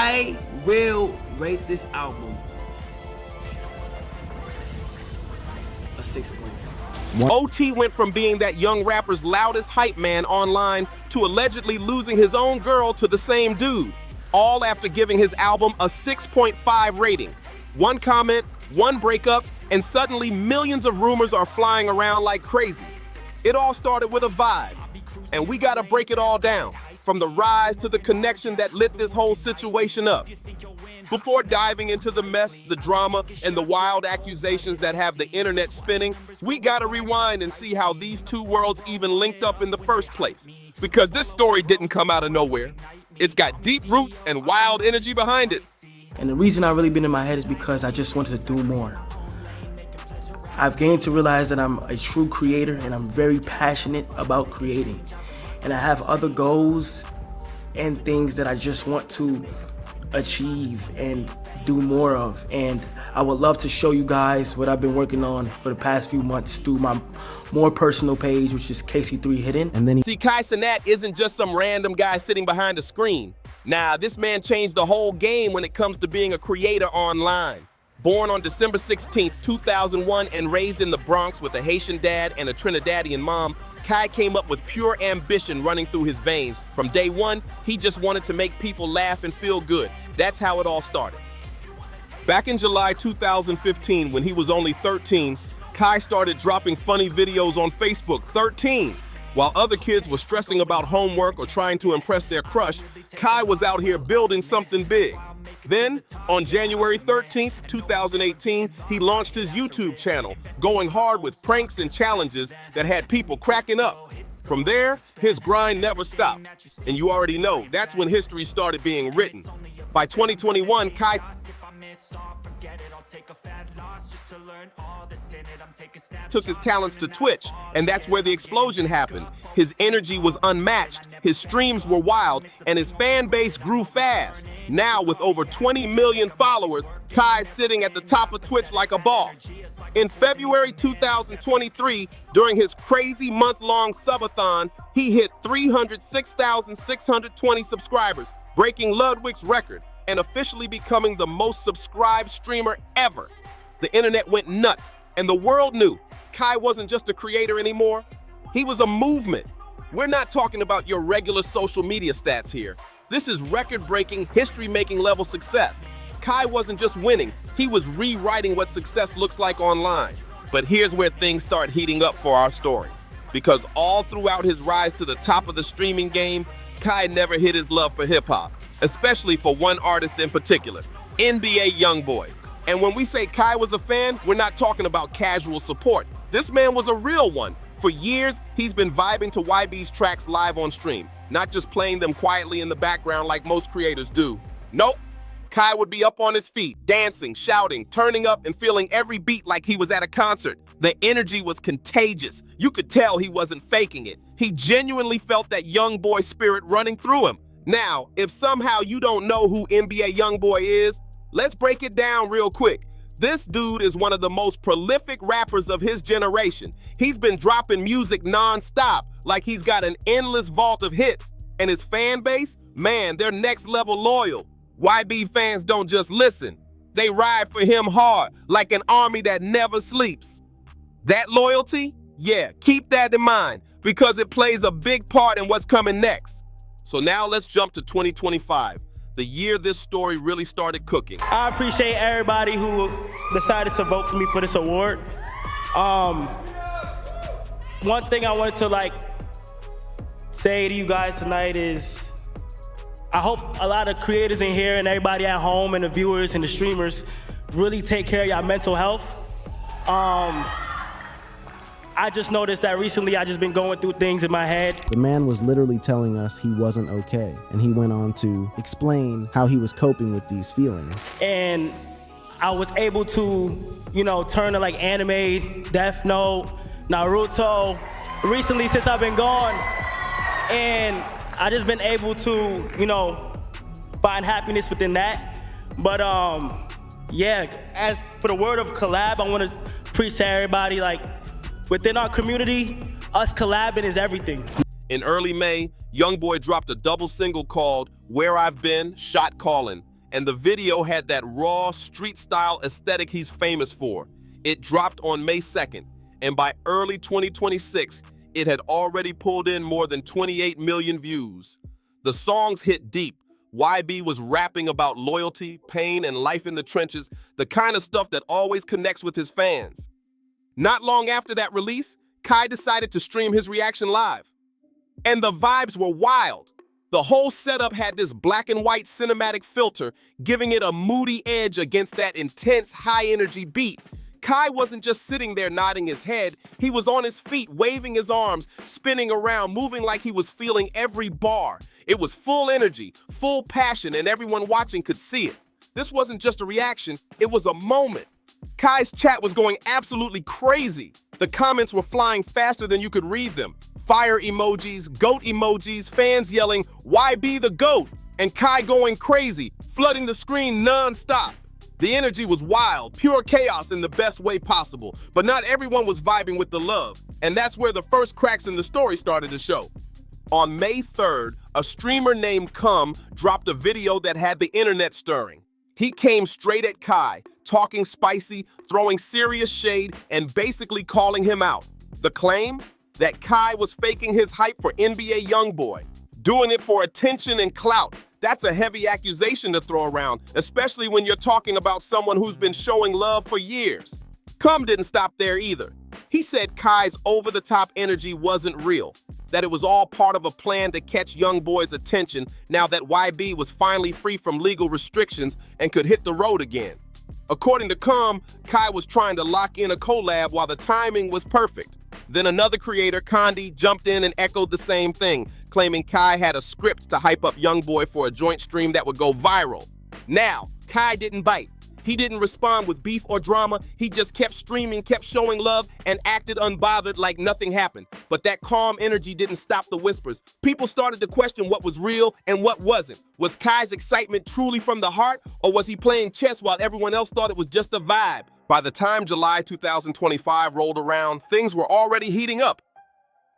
I will rate this album a 6.5. OT went from being that young rapper's loudest hype man online to allegedly losing his own girl to the same dude, all after giving his album a 6.5 rating. One comment, one breakup, and suddenly millions of rumors are flying around like crazy. It all started with a vibe, and we gotta break it all down, from the rise to the connection that lit this whole situation up. Before diving into the mess, the drama, and the wild accusations that have the internet spinning, we gotta rewind and see how these two worlds even linked up in the first place. Because this story didn't come out of nowhere. It's got deep roots and wild energy behind it. And the reason I've really been in my head is because I just wanted to do more. I've gained to realize that I'm a true creator and I'm very passionate about creating. And I have other goals and things that I just want to achieve and do more of. And I would love to show you guys what I've been working on for the past few months through my more personal page, which is KC3 Hidden. And then see, Cenat isn't just some random guy sitting behind a screen. Nah, this man changed the whole game when it comes to being a creator online. Born on December 16th, 2001 and raised in the Bronx with a Haitian dad and a Trinidadian mom, Kai came up with pure ambition running through his veins. From day one, he just wanted to make people laugh and feel good. That's how it all started. Back in July 2015, when he was only 13, Kai started dropping funny videos on Facebook. 13! While other kids were stressing about homework or trying to impress their crush, Kai was out here building something big. Then, on January 13th, 2018, he launched his YouTube channel, going hard with pranks and challenges that had people cracking up. From there, his grind never stopped. And you already know, that's when history started being written. By 2021, Kai took his talents to Twitch, and that's where the explosion happened. His energy was unmatched, his streams were wild, and his fan base grew fast. Now, with over 20 million followers, Kai's sitting at the top of Twitch like a boss. In February 2023, during his crazy month-long subathon, he hit 306,620 subscribers, breaking Ludwig's record and officially becoming the most subscribed streamer ever. The internet went nuts, and the world knew Kai wasn't just a creator anymore. He was a movement. We're not talking about your regular social media stats here. This is record-breaking, history-making level success. Kai wasn't just winning, he was rewriting what success looks like online. But here's where things start heating up for our story. Because all throughout his rise to the top of the streaming game, Kai never hid his love for hip-hop, especially for one artist in particular, NBA Youngboy. And when we say Kai was a fan, we're not talking about casual support. This man was a real one. For years, he's been vibing to YB's tracks live on stream, not just playing them quietly in the background like most creators do. Nope. Kai would be up on his feet, dancing, shouting, turning up, and feeling every beat like he was at a concert. The energy was contagious. You could tell he wasn't faking it. He genuinely felt that young boy spirit running through him. Now, if somehow you don't know who NBA Youngboy is, let's break it down real quick. This dude is one of the most prolific rappers of his generation. He's been dropping music non-stop, like he's got an endless vault of hits. And his fan base, man, they're next level loyal. YB fans don't just listen. They ride for him hard, like an army that never sleeps. That loyalty? Yeah, keep that in mind, because it plays a big part in what's coming next. So now let's jump to 2025. The year this story really started cooking. I appreciate everybody who decided to vote for me for this award. One thing I wanted to say to you guys tonight is I hope a lot of creators in here and everybody at home and the viewers and the streamers really take care of your mental health. I just noticed that recently I just been going through things in my head. The man was literally telling us he wasn't okay, and he went on to explain how he was coping with these feelings. And I was able to, turn to anime, Death Note, Naruto, recently since I've been gone. And I just been able to, find happiness within that. But yeah, as for the word of collab, I want to preach to everybody, within our community, us collabing is everything. In early May, Youngboy dropped a double single called Where I've Been, Shot Callin'. and the video had that raw, street-style aesthetic he's famous for. It dropped on May 2nd, and by early 2026, it had already pulled in more than 28 million views. The songs hit deep. YB was rapping about loyalty, pain, and life in the trenches, the kind of stuff that always connects with his fans. Not long after that release, Kai decided to stream his reaction live. And the vibes were wild. The whole setup had this black and white cinematic filter, giving it a moody edge against that intense, high-energy beat. Kai wasn't just sitting there nodding his head, he was on his feet, waving his arms, spinning around, moving like he was feeling every bar. It was full energy, full passion, and everyone watching could see it. This wasn't just a reaction, it was a moment. Kai's chat was going absolutely crazy. The comments were flying faster than you could read them. Fire emojis, goat emojis, fans yelling, YB the GOAT, and Kai going crazy, flooding the screen non-stop. The energy was wild, pure chaos in the best way possible, but not everyone was vibing with the love, and that's where the first cracks in the story started to show. On May 3rd, a streamer named Cum dropped a video that had the internet stirring. He came straight at Kai, talking spicy, throwing serious shade, and basically calling him out. The claim? That Kai was faking his hype for NBA Youngboy, doing it for attention and clout. That's a heavy accusation to throw around, especially when you're talking about someone who's been showing love for years. Cum didn't stop there either. He said Kai's over-the-top energy wasn't real, that it was all part of a plan to catch Youngboy's attention now that YB was finally free from legal restrictions and could hit the road again. According to Cum, Kai was trying to lock in a collab while the timing was perfect. Then another creator, Condi, jumped in and echoed the same thing, claiming Kai had a script to hype up Youngboy for a joint stream that would go viral. Now, Kai didn't bite. He didn't respond with beef or drama. He just kept streaming, kept showing love, and acted unbothered like nothing happened. But that calm energy didn't stop the whispers. People started to question what was real and what wasn't. Was Kai's excitement truly from the heart, or was he playing chess while everyone else thought it was just a vibe? By the time July 2025 rolled around, things were already heating up.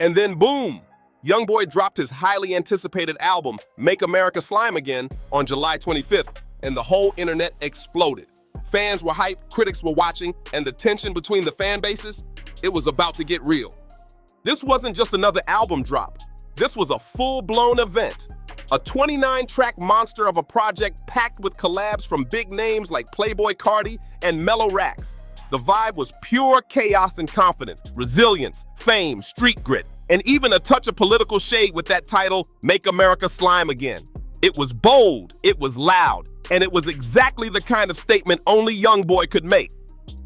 And then boom, Youngboy dropped his highly anticipated album, Make America Slime Again, on July 25th, and the whole internet exploded. Fans were hyped, critics were watching, and the tension between the fan bases, it was about to get real. This wasn't just another album drop. This was a full-blown event. A 29-track monster of a project packed with collabs from big names like Playboi Carti and Mellow Rax. The vibe was pure chaos and confidence, resilience, fame, street grit, and even a touch of political shade with that title, Make America Slime Again. It was bold, it was loud, and it was exactly the kind of statement only Youngboy could make.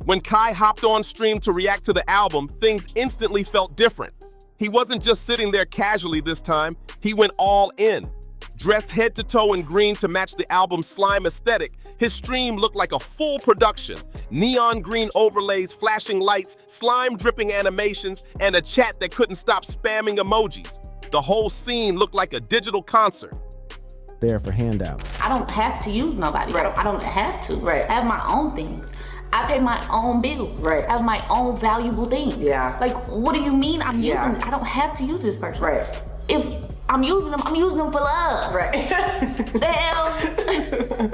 When Kai hopped on stream to react to the album, things instantly felt different. He wasn't just sitting there casually this time, he went all in. Dressed head to toe in green to match the album's slime aesthetic, his stream looked like a full production. Neon green overlays, flashing lights, slime dripping animations, and a chat that couldn't stop spamming emojis. The whole scene looked like a digital concert. There for handouts. I don't have to use nobody. Right. I don't have to. Right. I have my own things. I pay my own bills. Right. I have my own valuable things. Yeah. Like, what do you mean I'm Yeah. using? I don't have to use this person. Right. If I'm using them for love. Right. The hell?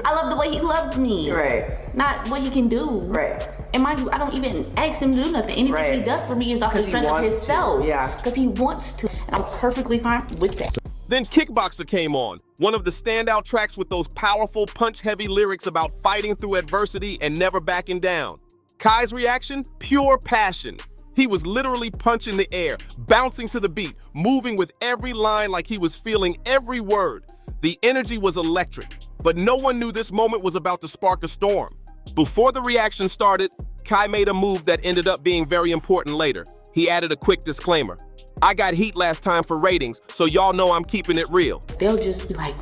I love the way he loves me. Right. Not what he can do. Right. And mind you, I don't even ask him to do nothing. Anything Right. he does for me is off the 'Cause he strength of wants himself. to, yeah. Because he wants to. And I'm perfectly fine with that. Then Kickboxer came on, one of the standout tracks with those powerful, punch-heavy lyrics about fighting through adversity and never backing down. Kai's reaction? Pure passion. He was literally punching the air, bouncing to the beat, moving with every line like he was feeling every word. The energy was electric, but no one knew this moment was about to spark a storm. Before the reaction started, Kai made a move that ended up being very important later. He added a quick disclaimer. I got heat last time for ratings, so y'all know I'm keeping it real. They'll just be like,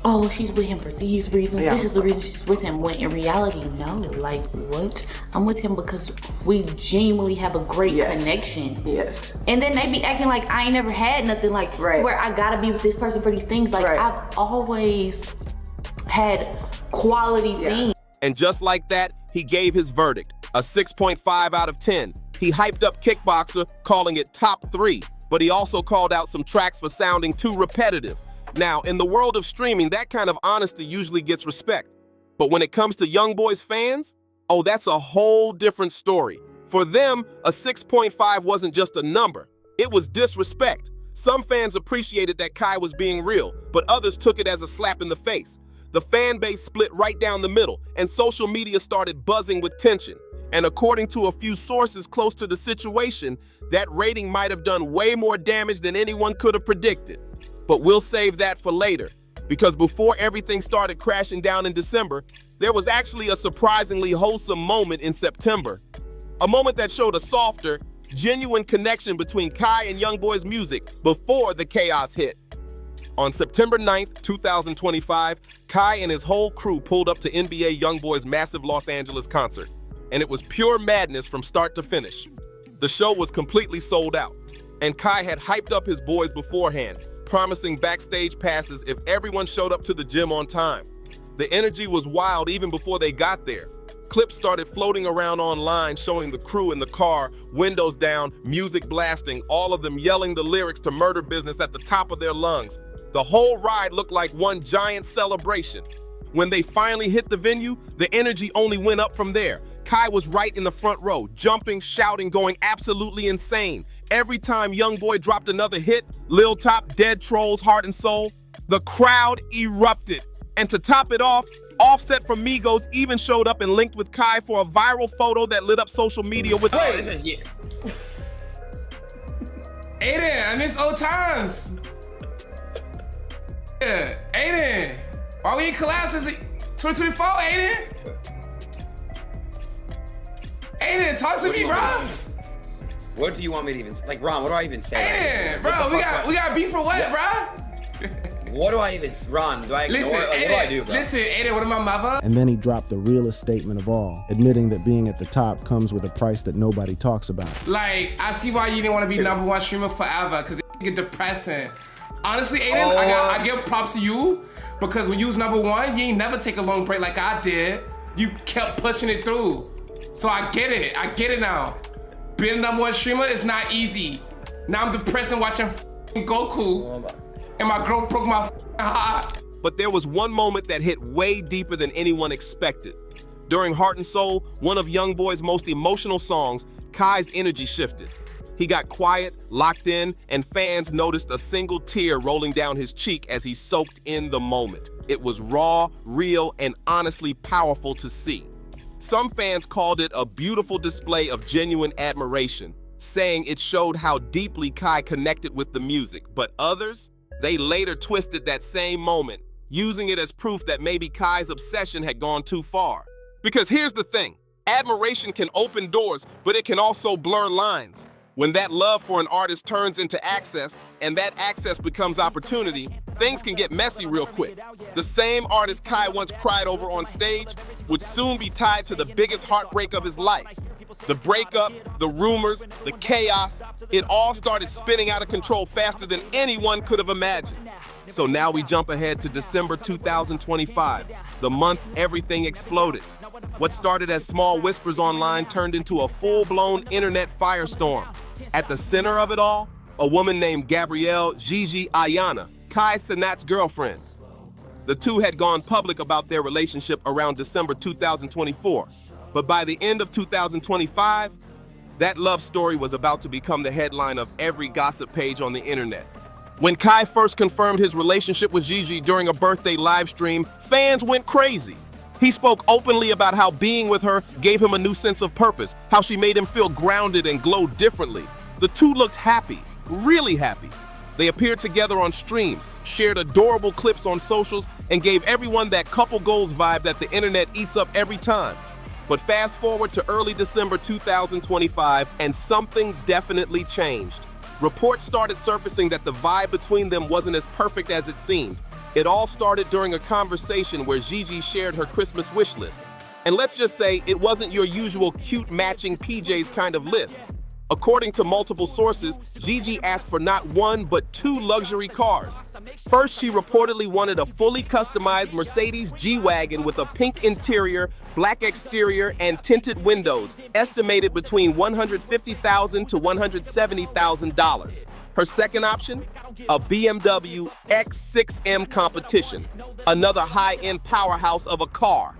oh, she's with him for these reasons. Yeah. This is the reason she's with him. When in reality, no. Like, what? I'm with him because we genuinely have a great connection. Yes. And then they be acting like I ain't never had nothing like Right. where I gotta be with this person for these things. Like, Right. I've always had quality things. And just like that, he gave his verdict, a 6.5 out of 10. He hyped up Kickboxer, calling it top 3, but he also called out some tracks for sounding too repetitive. Now, in the world of streaming, that kind of honesty usually gets respect. But when it comes to Youngboy's fans, oh, that's a whole different story. For them, a 6.5 wasn't just a number. It was disrespect. Some fans appreciated that Kai was being real, but others took it as a slap in the face. The fan base split right down the middle, and social media started buzzing with tension. And according to a few sources close to the situation, that rating might have done way more damage than anyone could have predicted. But we'll save that for later, because before everything started crashing down in December, there was actually a surprisingly wholesome moment in September. A moment that showed a softer, genuine connection between Kai and Youngboy's music before the chaos hit. On September 9th, 2025, Kai and his whole crew pulled up to NBA Youngboy's massive Los Angeles concert, and it was pure madness from start to finish. The show was completely sold out, and Kai had hyped up his boys beforehand, promising backstage passes if everyone showed up to the gym on time. The energy was wild even before they got there. Clips started floating around online showing the crew in the car, windows down, music blasting, all of them yelling the lyrics to Murder Business at the top of their lungs. The whole ride looked like one giant celebration. When they finally hit the venue, the energy only went up from there. Kai was right in the front row, jumping, shouting, going absolutely insane. Every time Youngboy dropped another hit, Lil Top, Dead Trolls, Heart and Soul, the crowd erupted. And to top it off, Offset from Migos even showed up and linked with Kai for a viral photo that lit up social media with Aiden, I miss old times. Yeah, Aiden, why we in collabs since 2024, Aiden? Aiden, talk to me, bro. What do you want me to even say? Like, Ron, what do I even say? Aiden, bro, we got beef for what, bro? What do I even, Ron, do I ignore? Listen, like, Aiden, what do I do, bro? Listen, Aiden, what am I, mother? And then he dropped the realest statement of all, admitting that being at the top comes with a price that nobody talks about. Like, I see why you didn't want to be #1 streamer forever, because it get depressing. Honestly, Aiden, I give props to you, because when you was #1, you ain't never take a long break like I did. You kept pushing it through. So I get it now. Being a #1 streamer is not easy. Now I'm depressed and watching Goku, and my girl broke my heart. But there was one moment that hit way deeper than anyone expected. During Heart and Soul, one of Youngboy's most emotional songs, Kai's energy shifted. He got quiet, locked in, and fans noticed a single tear rolling down his cheek as he soaked in the moment. It was raw, real, and honestly powerful to see. Some fans called it a beautiful display of genuine admiration, saying it showed how deeply Kai connected with the music. But others, they later twisted that same moment, using it as proof that maybe Kai's obsession had gone too far. Because here's the thing, admiration can open doors, but it can also blur lines. When that love for an artist turns into access, and that access becomes opportunity, things can get messy real quick. The same artist Kai once cried over on stage would soon be tied to the biggest heartbreak of his life. The breakup, the rumors, the chaos, it all started spinning out of control faster than anyone could have imagined. So now we jump ahead to December 2025, the month everything exploded. What started as small whispers online turned into a full-blown internet firestorm. At the center of it all, a woman named Gabrielle Gigi Ayana, Kai Cenat's girlfriend. The two had gone public about their relationship around December 2024. But by the end of 2025, that love story was about to become the headline of every gossip page on the internet. When Kai first confirmed his relationship with Gigi during a birthday live stream, fans went crazy. He spoke openly about how being with her gave him a new sense of purpose, how she made him feel grounded and glow differently. The two looked happy, really happy. They appeared together on streams, shared adorable clips on socials, and gave everyone that couple goals vibe that the internet eats up every time. But fast forward to early December 2025, and something definitely changed. Reports started surfacing that the vibe between them wasn't as perfect as it seemed. It all started during a conversation where Gigi shared her Christmas wish list. And let's just say it wasn't your usual cute matching PJs kind of list. According to multiple sources, Gigi asked for not one, but 2 luxury cars. First, she reportedly wanted a fully customized Mercedes G-Wagon with a pink interior, black exterior, and tinted windows, estimated between $150,000 to $170,000. Her second option, a BMW X6M Competition, another high-end powerhouse of a car.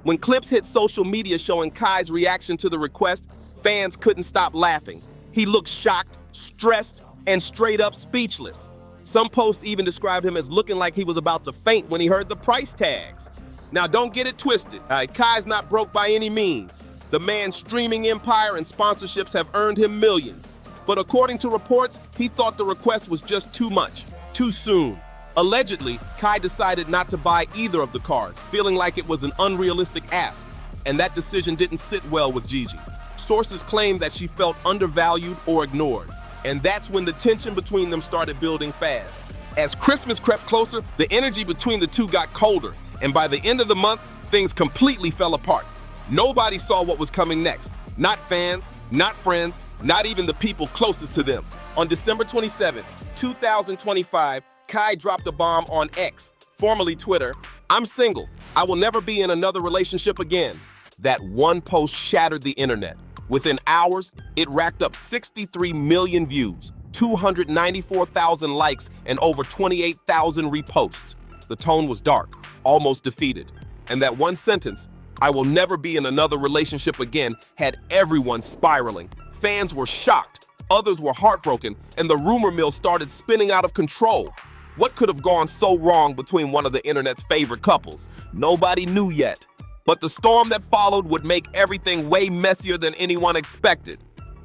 When clips hit social media showing Kai's reaction to the request, fans couldn't stop laughing. He looked shocked, stressed, and straight up speechless. Some posts even described him as looking like he was about to faint when he heard the price tags. Now don't get it twisted, Kai's not broke by any means. The man's streaming empire and sponsorships have earned him millions. But according to reports, he thought the request was just too much, too soon. Allegedly, Kai decided not to buy either of the cars, feeling like it was an unrealistic ask, and that decision didn't sit well with Gigi. Sources claim that she felt undervalued or ignored, and that's when the tension between them started building fast. As Christmas crept closer, the energy between the two got colder, and by the end of the month, things completely fell apart. Nobody saw what was coming next. Not fans, not friends, not even the people closest to them. On December 27, 2025, Kai dropped a bomb on X, formerly Twitter. "I'm single. I will never be in another relationship again." That one post shattered the internet. Within hours, it racked up 63 million views, 294,000 likes, and over 28,000 reposts. The tone was dark, almost defeated. And that one sentence, "I will never be in another relationship again," had everyone spiraling. Fans were shocked, others were heartbroken, and the rumor mill started spinning out of control. What could have gone so wrong between one of the internet's favorite couples? Nobody knew yet. But the storm that followed would make everything way messier than anyone expected.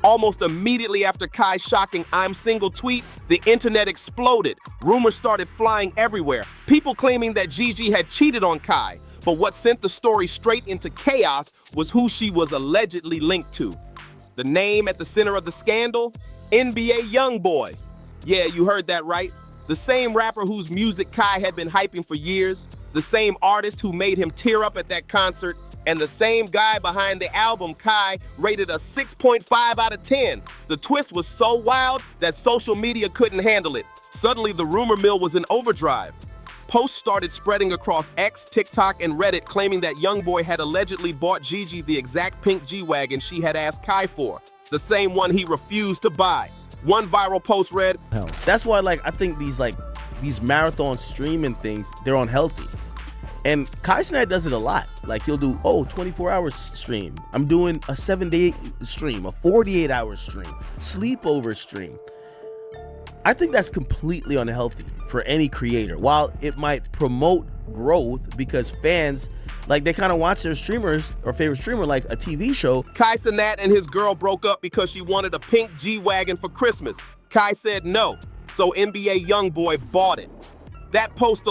Almost immediately after Kai's shocking "I'm single" tweet, the internet exploded. Rumors started flying everywhere, people claiming that Gigi had cheated on Kai. But what sent the story straight into chaos was who she was allegedly linked to. The name at the center of the scandal? NBA Youngboy. Yeah, you heard that right. The same rapper whose music Kai had been hyping for years, the same artist who made him tear up at that concert, and the same guy behind the album Kai rated a 6.5 out of 10. The twist was so wild that social media couldn't handle it. Suddenly, the rumor mill was in overdrive. Posts started spreading across X, TikTok, and Reddit claiming that Youngboy had allegedly bought Gigi the exact pink G-Wagon she had asked Kai for, the same one he refused to buy. One viral post read, Hell, that's why I think these marathon streaming things, they're unhealthy. And Cenat does it a lot. He'll do 24-hour stream. I'm doing a 7-day stream, a 48-hour stream, sleepover stream. I think that's completely unhealthy for any creator. While it might promote growth because fans, they kind of watch their streamers or favorite streamer like a TV show. Cenat and his girl broke up because she wanted a pink G-Wagon for Christmas. Kai said no, so NBA Youngboy bought it. That post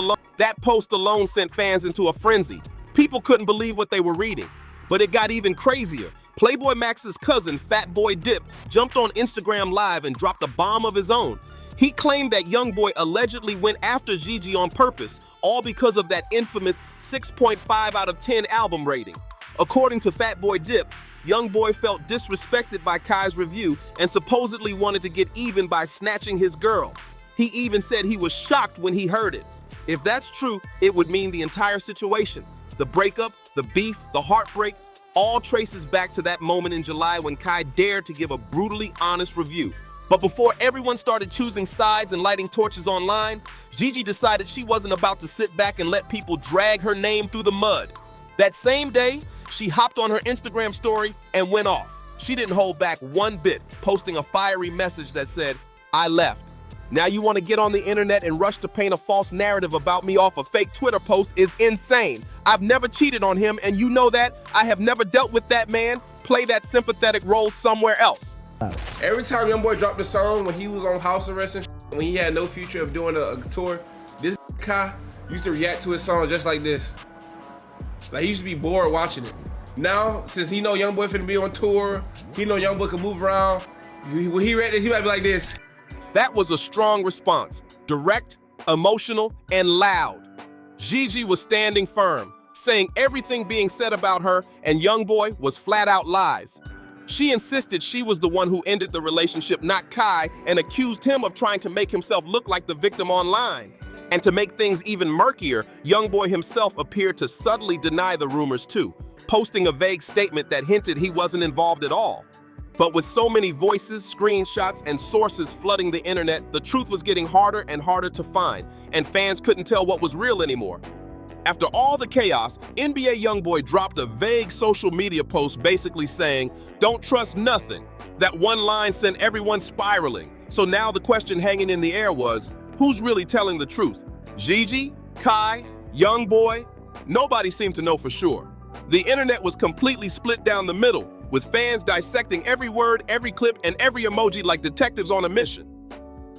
alone sent fans into a frenzy. People couldn't believe what they were reading. But it got even crazier. Playboy Max's cousin, Fatboy Dip, jumped on Instagram Live and dropped a bomb of his own. He claimed that Youngboy allegedly went after Gigi on purpose, all because of that infamous 6.5 out of 10 album rating. According to Fatboy Dip, Youngboy felt disrespected by Kai's review and supposedly wanted to get even by snatching his girl. He even said he was shocked when he heard it. If that's true, it would mean the entire situation, the breakup, the beef, the heartbreak, all traces back to that moment in July when Kai dared to give a brutally honest review. But before everyone started choosing sides and lighting torches online, Gigi decided she wasn't about to sit back and let people drag her name through the mud. That same day, she hopped on her Instagram story and went off. She didn't hold back one bit, posting a fiery message that said, "I left. Now you want to get on the internet and rush to paint a false narrative about me off a fake Twitter post is insane. I've never cheated on him, and you know that. I have never dealt with that man. Play that sympathetic role somewhere else." Every time Youngboy dropped a song when he was on house arrest and when he had no future of doing a tour, this Kai used to react to his song just like this. He used to be bored watching it. Now, since he know Youngboy finna be on tour, he know Youngboy can move around. When he read this, he might be like this. That was a strong response, direct, emotional, and loud. Gigi was standing firm, saying everything being said about her and Youngboy was flat out lies. She insisted she was the one who ended the relationship, not Kai, and accused him of trying to make himself look like the victim online. And to make things even murkier, Youngboy himself appeared to subtly deny the rumors too, posting a vague statement that hinted he wasn't involved at all. But with so many voices, screenshots, and sources flooding the internet, the truth was getting harder and harder to find, and fans couldn't tell what was real anymore. After all the chaos, NBA Youngboy dropped a vague social media post basically saying, "Don't trust nothing." That one line sent everyone spiraling. So now the question hanging in the air was, who's really telling the truth? Gigi? Kai? Youngboy? Nobody seemed to know for sure. The internet was completely split down the middle, with fans dissecting every word, every clip, and every emoji like detectives on a mission.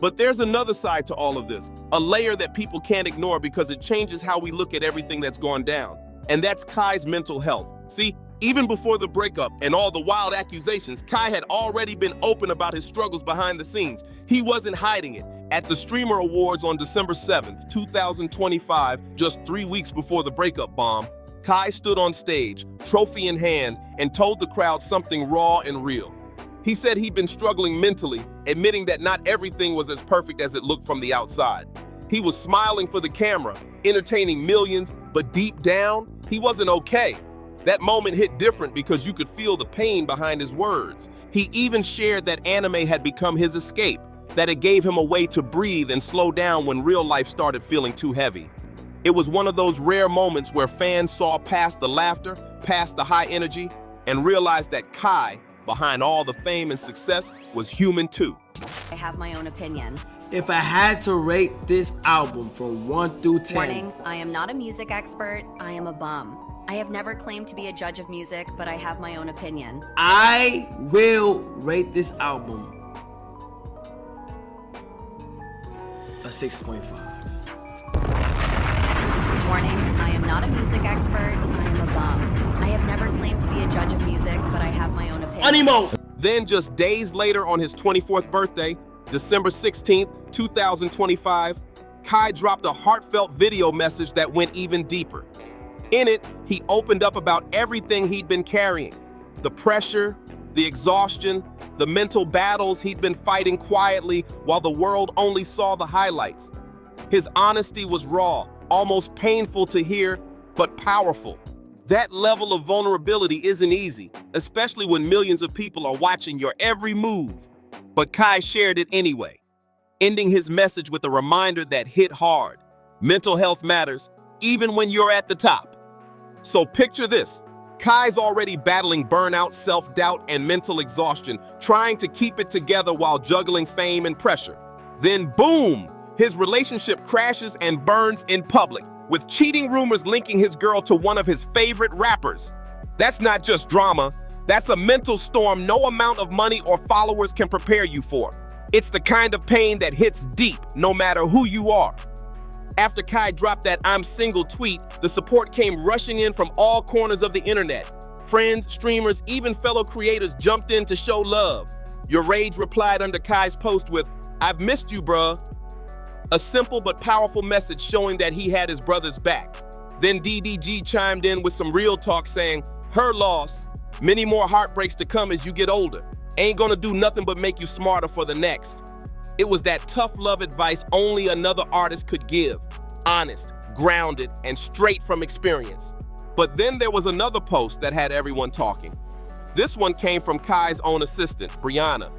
But there's another side to all of this, a layer that people can't ignore because it changes how we look at everything that's gone down. And that's Kai's mental health. See, even before the breakup and all the wild accusations, Kai had already been open about his struggles behind the scenes. He wasn't hiding it. At the Streamer Awards on December 7th, 2025, just 3 weeks before the breakup bomb, Kai stood on stage, trophy in hand, and told the crowd something raw and real. He said he'd been struggling mentally, admitting that not everything was as perfect as it looked from the outside. He was smiling for the camera, entertaining millions, but deep down, he wasn't okay. That moment hit different because you could feel the pain behind his words. He even shared that anime had become his escape, that it gave him a way to breathe and slow down when real life started feeling too heavy. It was one of those rare moments where fans saw past the laughter, past the high energy, and realized that Kai, behind all the fame and success, was human too. I have my own opinion. If I had to rate this album from 1 through 10. Warning, I am not a music expert, I am a bum. I have never claimed to be a judge of music, but I have my own opinion. I will rate this album a 6.5. Warning, I am not a music expert, I am a bum. I have never claimed to be a judge of music, but I have my own opinion. Animo! Then just days later on his 24th birthday, December 16th, 2025, Kai dropped a heartfelt video message that went even deeper. In it, he opened up about everything he'd been carrying. The pressure, the exhaustion, the mental battles he'd been fighting quietly while the world only saw the highlights. His honesty was raw, almost painful to hear, but powerful. That level of vulnerability isn't easy, especially when millions of people are watching your every move. But Kai shared it anyway, ending his message with a reminder that hit hard. Mental health matters, even when you're at the top. So picture this. Kai's already battling burnout, self-doubt, and mental exhaustion, trying to keep it together while juggling fame and pressure. Then boom, his relationship crashes and burns in public, with cheating rumors linking his girl to one of his favorite rappers. That's not just drama, that's a mental storm no amount of money or followers can prepare you for. It's the kind of pain that hits deep, no matter who you are. After Kai dropped that "I'm single" tweet, the support came rushing in from all corners of the internet. Friends, streamers, even fellow creators jumped in to show love. Your Rage replied under Kai's post with, "I've missed you, bruh." A simple but powerful message showing that he had his brother's back. Then DDG chimed in with some real talk saying, "Her loss, many more heartbreaks to come as you get older. Ain't gonna do nothing but make you smarter for the next." It was that tough love advice only another artist could give. Honest, grounded, and straight from experience. But then there was another post that had everyone talking. This one came from Kai's own assistant, Brianna.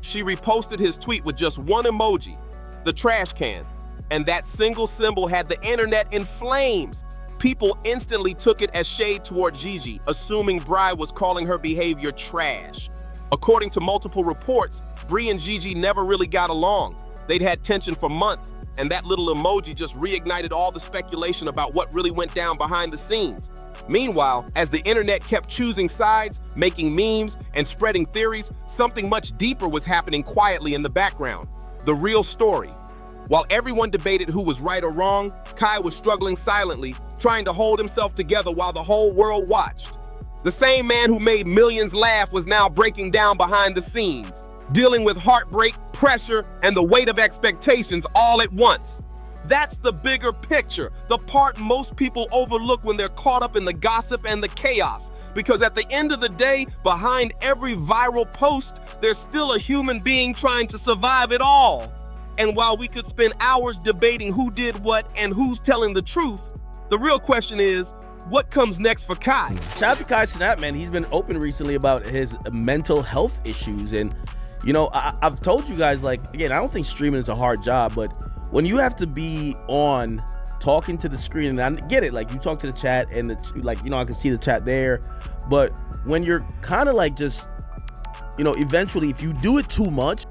She reposted his tweet with just one emoji, the trash can, and that single symbol had the internet in flames. People instantly took it as shade toward Gigi, assuming Bri was calling her behavior trash. According to multiple reports, Bri and Gigi never really got along. They'd had tension for months, and that little emoji just reignited all the speculation about what really went down behind the scenes. Meanwhile, as the internet kept choosing sides, making memes, and spreading theories, something much deeper was happening quietly in the background. The real story. While everyone debated who was right or wrong, Kai was struggling silently, trying to hold himself together while the whole world watched. The same man who made millions laugh was now breaking down behind the scenes, dealing with heartbreak, pressure, and the weight of expectations all at once. That's the bigger picture, the part most people overlook when they're caught up in the gossip and the chaos. Because at the end of the day, behind every viral post, there's still a human being trying to survive it all. And while we could spend hours debating who did what and who's telling the truth, the real question is, what comes next for Kai? Shout out to Kai Cenat, man. He's been open recently about his mental health issues. And, you know, I've told you guys, like, again, I don't think streaming is a hard job, but when you have to be on talking to the screen, and I get it, like you talk to the chat and like, you know, I can see the chat there, but when you're kind of like just, you know, eventually if you do it too much.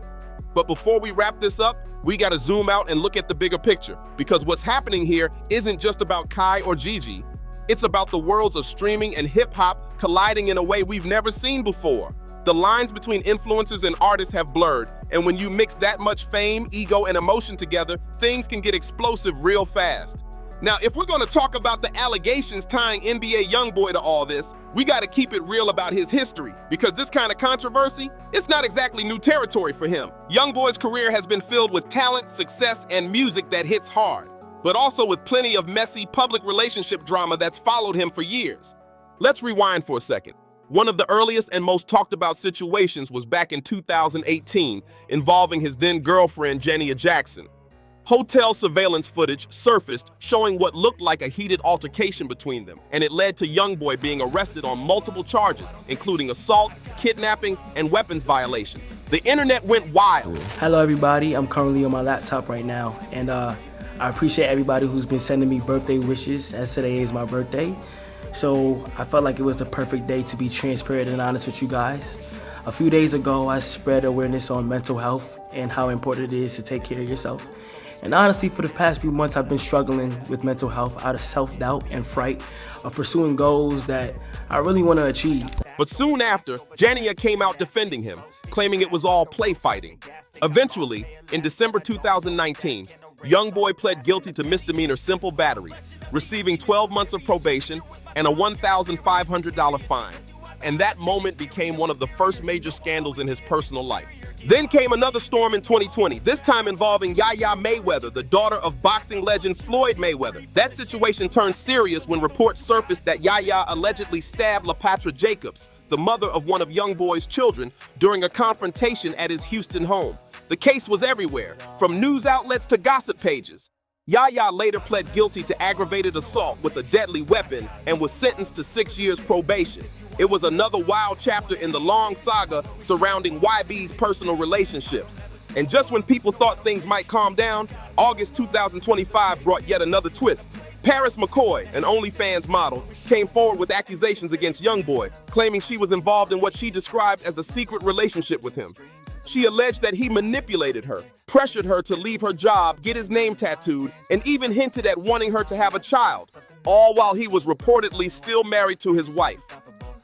But before we wrap this up, we gotta zoom out and look at the bigger picture, because what's happening here isn't just about Kai or Gigi. It's about the worlds of streaming and hip-hop colliding in a way we've never seen before. The lines between influencers and artists have blurred, and when you mix that much fame, ego, and emotion together, things can get explosive real fast. Now, if we're gonna talk about the allegations tying NBA Youngboy to all this, we gotta keep it real about his history, because this kind of controversy, it's not exactly new territory for him. Youngboy's career has been filled with talent, success, and music that hits hard, but also with plenty of messy public relationship drama that's followed him for years. Let's rewind for a second. One of the earliest and most talked about situations was back in 2018, involving his then girlfriend, Jania Jackson. Hotel surveillance footage surfaced showing what looked like a heated altercation between them, and it led to Youngboy being arrested on multiple charges, including assault, kidnapping, and weapons violations. The internet went wild. Hello everybody, I'm currently on my laptop right now, and I appreciate everybody who's been sending me birthday wishes, as today is my birthday. So I felt like it was the perfect day to be transparent and honest with you guys. A few days ago, I spread awareness on mental health and how important it is to take care of yourself. And honestly, for the past few months, I've been struggling with mental health out of self-doubt and fright of pursuing goals that I really want to achieve. But soon after, Jania came out defending him, claiming it was all play fighting. Eventually, in December 2019, Youngboy pled guilty to misdemeanor simple battery, receiving 12 months of probation and a $1,500 fine. And that moment became one of the first major scandals in his personal life. Then came another storm in 2020, this time involving Yaya Mayweather, the daughter of boxing legend Floyd Mayweather. That situation turned serious when reports surfaced that Yaya allegedly stabbed LaPatra Jacobs, the mother of one of Youngboy's children, during a confrontation at his Houston home. The case was everywhere, from news outlets to gossip pages. Yaya later pled guilty to aggravated assault with a deadly weapon and was sentenced to 6 years probation. It was another wild chapter in the long saga surrounding YB's personal relationships. And just when people thought things might calm down, August 2025 brought yet another twist. Paris McCoy, an OnlyFans model, came forward with accusations against Youngboy, claiming she was involved in what she described as a secret relationship with him. She alleged that he manipulated her, pressured her to leave her job, get his name tattooed, and even hinted at wanting her to have a child, all while he was reportedly still married to his wife.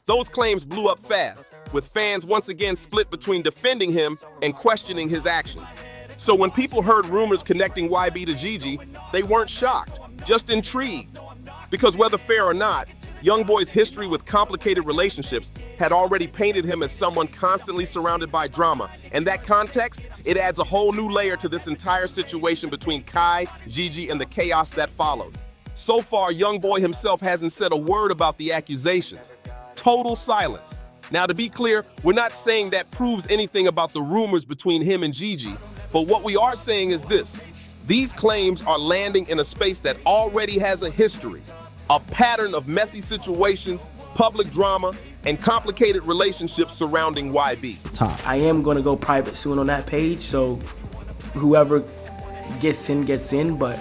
Those claims blew up fast, with fans once again split between defending him and questioning his actions. So when people heard rumors connecting YB to Gigi, they weren't shocked, just intrigued. Because whether fair or not, Youngboy's history with complicated relationships had already painted him as someone constantly surrounded by drama. And that context, it adds a whole new layer to this entire situation between Kai, Gigi, and the chaos that followed. So far, Youngboy himself hasn't said a word about the accusations. Total silence. Now, to be clear, we're not saying that proves anything about the rumors between him and Gigi, but what we are saying is this. These claims are landing in a space that already has a history, a pattern of messy situations, public drama, and complicated relationships surrounding YB. I am going to go private soon on that page, so whoever gets in, but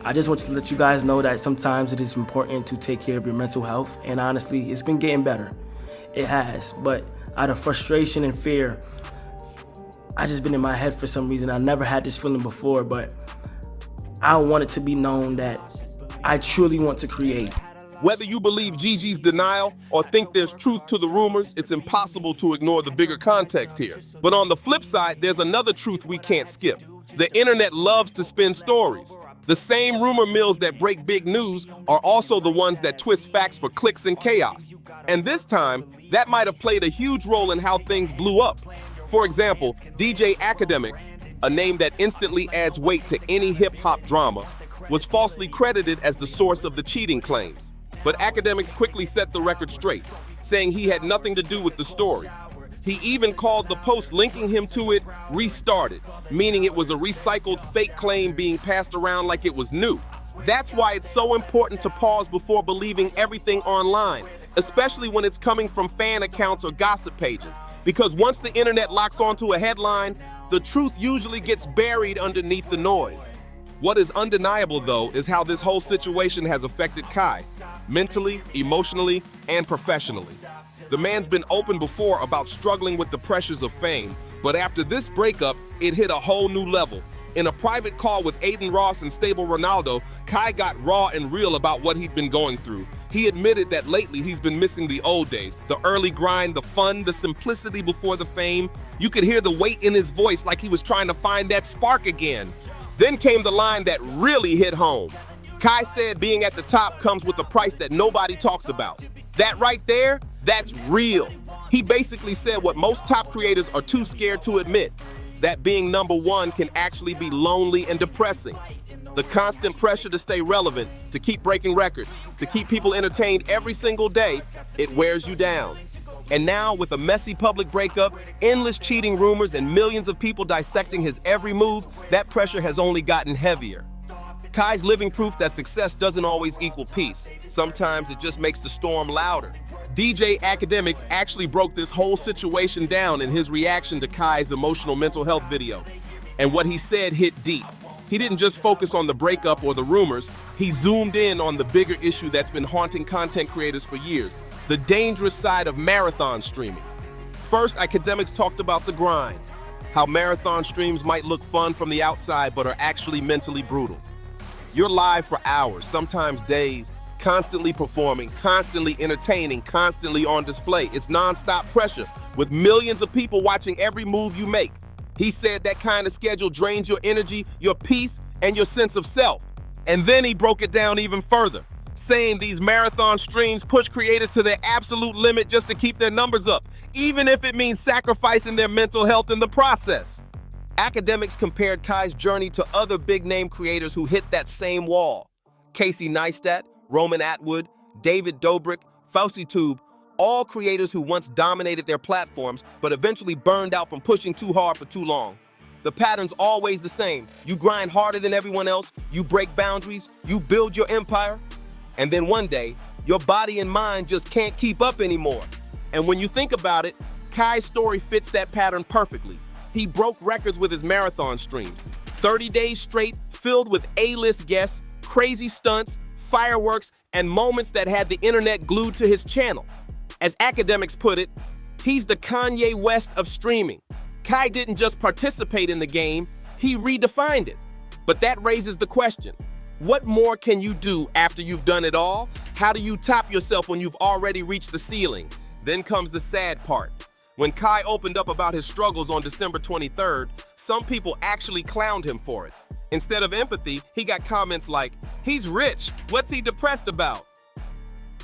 I just want to let you guys know that sometimes it is important to take care of your mental health, and honestly, it's been getting better. It has, but out of frustration and fear, I just been in my head for some reason. I never had this feeling before, but I want it to be known that I truly want to create. Whether you believe Gigi's denial or think there's truth to the rumors, it's impossible to ignore the bigger context here. But on the flip side, there's another truth we can't skip. The internet loves to spin stories. The same rumor mills that break big news are also the ones that twist facts for clicks and chaos. And this time, that might have played a huge role in how things blew up. For example, DJ Academics, a name that instantly adds weight to any hip-hop drama, was falsely credited as the source of the cheating claims. But Academics quickly set the record straight, saying he had nothing to do with the story. He even called the post linking him to it restarted, meaning it was a recycled fake claim being passed around like it was new. That's why it's so important to pause before believing everything online, especially when it's coming from fan accounts or gossip pages, because once the internet locks onto a headline, the truth usually gets buried underneath the noise. What is undeniable, though, is how this whole situation has affected Kai, mentally, emotionally, and professionally. The man's been open before about struggling with the pressures of fame, but after this breakup, it hit a whole new level. In a private call with Aiden Ross and Stable Ronaldo, Kai got raw and real about what he'd been going through. He admitted that lately he's been missing the old days, the early grind, the fun, the simplicity before the fame. You could hear the weight in his voice like he was trying to find that spark again. Then came the line that really hit home. Kai said being at the top comes with a price that nobody talks about. That right there, that's real. He basically said what most top creators are too scared to admit, that being number one can actually be lonely and depressing. The constant pressure to stay relevant, to keep breaking records, to keep people entertained every single day, it wears you down. And now, with a messy public breakup, endless cheating rumors, and millions of people dissecting his every move, that pressure has only gotten heavier. Kai's living proof that success doesn't always equal peace. Sometimes it just makes the storm louder. DJ Academics actually broke this whole situation down in his reaction to Kai's emotional mental health video. And what he said hit deep. He didn't just focus on the breakup or the rumors, he zoomed in on the bigger issue that's been haunting content creators for years, the dangerous side of marathon streaming. First, Academics talked about the grind, how marathon streams might look fun from the outside but are actually mentally brutal. You're live for hours, sometimes days, constantly performing, constantly entertaining, constantly on display. It's non-stop pressure, with millions of people watching every move you make. He said that kind of schedule drains your energy, your peace, and your sense of self. And then he broke it down even further, saying these marathon streams push creators to their absolute limit just to keep their numbers up, even if it means sacrificing their mental health in the process. Academics compared Kai's journey to other big-name creators who hit that same wall. Casey Neistat, Roman Atwood, David Dobrik, FauciTube, all creators who once dominated their platforms but eventually burned out from pushing too hard for too long. The pattern's always the same. You grind harder than everyone else, you break boundaries, you build your empire, and then one day, your body and mind just can't keep up anymore. And when you think about it, Kai's story fits that pattern perfectly. He broke records with his marathon streams, 30 days straight, filled with A-list guests, crazy stunts, fireworks, and moments that had the internet glued to his channel. As Academics put it, he's the Kanye West of streaming. Kai didn't just participate in the game, he redefined it. But that raises the question, what more can you do after you've done it all? How do you top yourself when you've already reached the ceiling? Then comes the sad part. When Kai opened up about his struggles on December 23rd, some people actually clowned him for it. Instead of empathy, he got comments like, "He's rich, what's he depressed about?"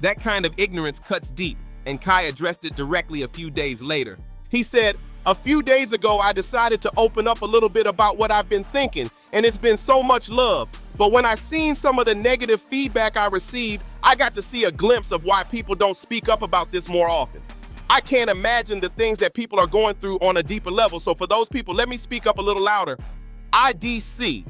That kind of ignorance cuts deep, and Kai addressed it directly a few days later. He said, "A few days ago, I decided to open up a little bit about what I've been thinking, and it's been so much love. But when I seen some of the negative feedback I received, I got to see a glimpse of why people don't speak up about this more often. I can't imagine the things that people are going through on a deeper level. So for those people, let me speak up a little louder. IDC,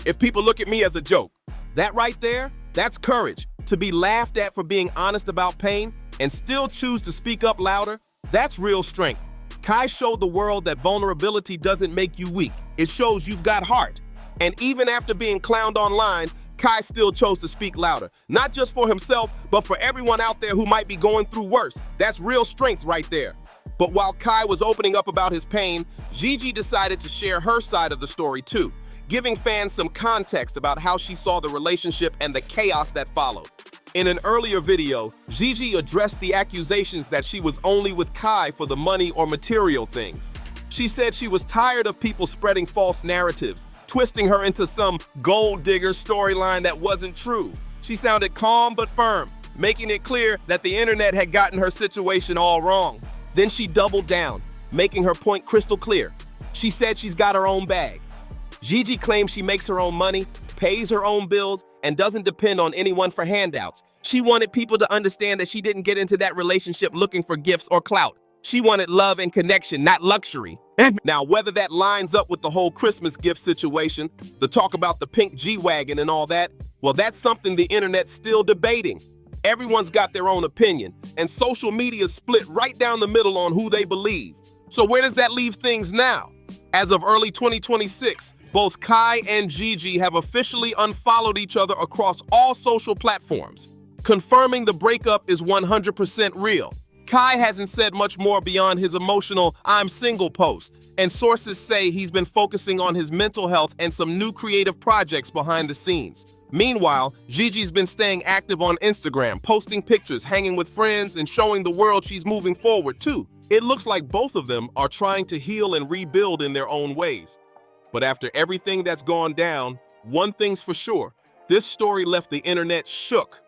if people look at me as a joke." That right there, that's courage. To be laughed at for being honest about pain and still choose to speak up louder, that's real strength. Kai showed the world that vulnerability doesn't make you weak. It shows you've got heart. And even after being clowned online, Kai still chose to speak louder. Not just for himself, but for everyone out there who might be going through worse. That's real strength right there. But while Kai was opening up about his pain, Gigi decided to share her side of the story too, giving fans some context about how she saw the relationship and the chaos that followed. In an earlier video, Gigi addressed the accusations that she was only with Kai for the money or material things. She said she was tired of people spreading false narratives, twisting her into some gold digger storyline that wasn't true. She sounded calm but firm, making it clear that the internet had gotten her situation all wrong. Then she doubled down, making her point crystal clear. She said she's got her own bag. Gigi claims she makes her own money, pays her own bills, and doesn't depend on anyone for handouts. She wanted people to understand that she didn't get into that relationship looking for gifts or clout. She wanted love and connection, not luxury. Now, whether that lines up with the whole Christmas gift situation, the talk about the pink G-Wagon and all that, well, that's something the internet's still debating. Everyone's got their own opinion, and social media's split right down the middle on who they believe. So where does that leave things now? As of early 2026, Both Kai and Gigi have officially unfollowed each other across all social platforms, confirming the breakup is 100% real. Kai hasn't said much more beyond his emotional "I'm single" post, and sources say he's been focusing on his mental health and some new creative projects behind the scenes. Meanwhile, Gigi's been staying active on Instagram, posting pictures, hanging with friends, and showing the world she's moving forward too. It looks like both of them are trying to heal and rebuild in their own ways. But after everything that's gone down, one thing's for sure, this story left the internet shook.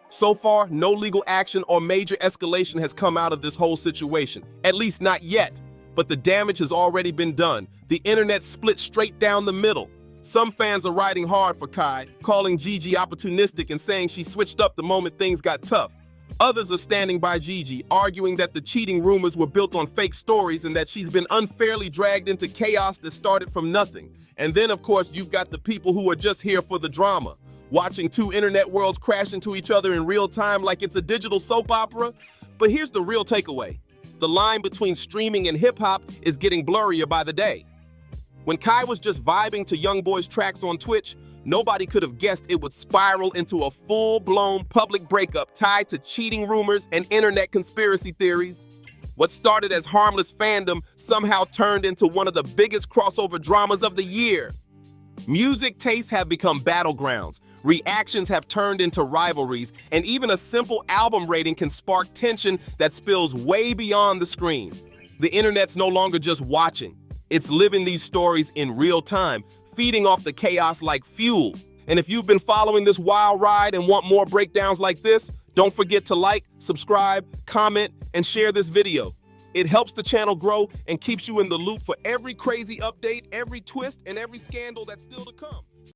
So far, no legal action or major escalation has come out of this whole situation, at least not yet. But the damage has already been done. The internet split straight down the middle. Some fans are riding hard for Kai, calling Gigi opportunistic and saying she switched up the moment things got tough. Others are standing by Gigi, arguing that the cheating rumors were built on fake stories and that she's been unfairly dragged into chaos that started from nothing. And then, of course, you've got the people who are just here for the drama, watching two internet worlds crash into each other in real time like it's a digital soap opera. But here's the real takeaway. The line between streaming and hip-hop is getting blurrier by the day. When Kai was just vibing to Youngboy's tracks on Twitch, nobody could have guessed it would spiral into a full-blown public breakup tied to cheating rumors and internet conspiracy theories. What started as harmless fandom somehow turned into one of the biggest crossover dramas of the year. Music tastes have become battlegrounds, reactions have turned into rivalries, and even a simple album rating can spark tension that spills way beyond the screen. The internet's no longer just watching. It's living these stories in real time, feeding off the chaos like fuel. And if you've been following this wild ride and want more breakdowns like this, don't forget to like, subscribe, comment, and share this video. It helps the channel grow and keeps you in the loop for every crazy update, every twist, and every scandal that's still to come.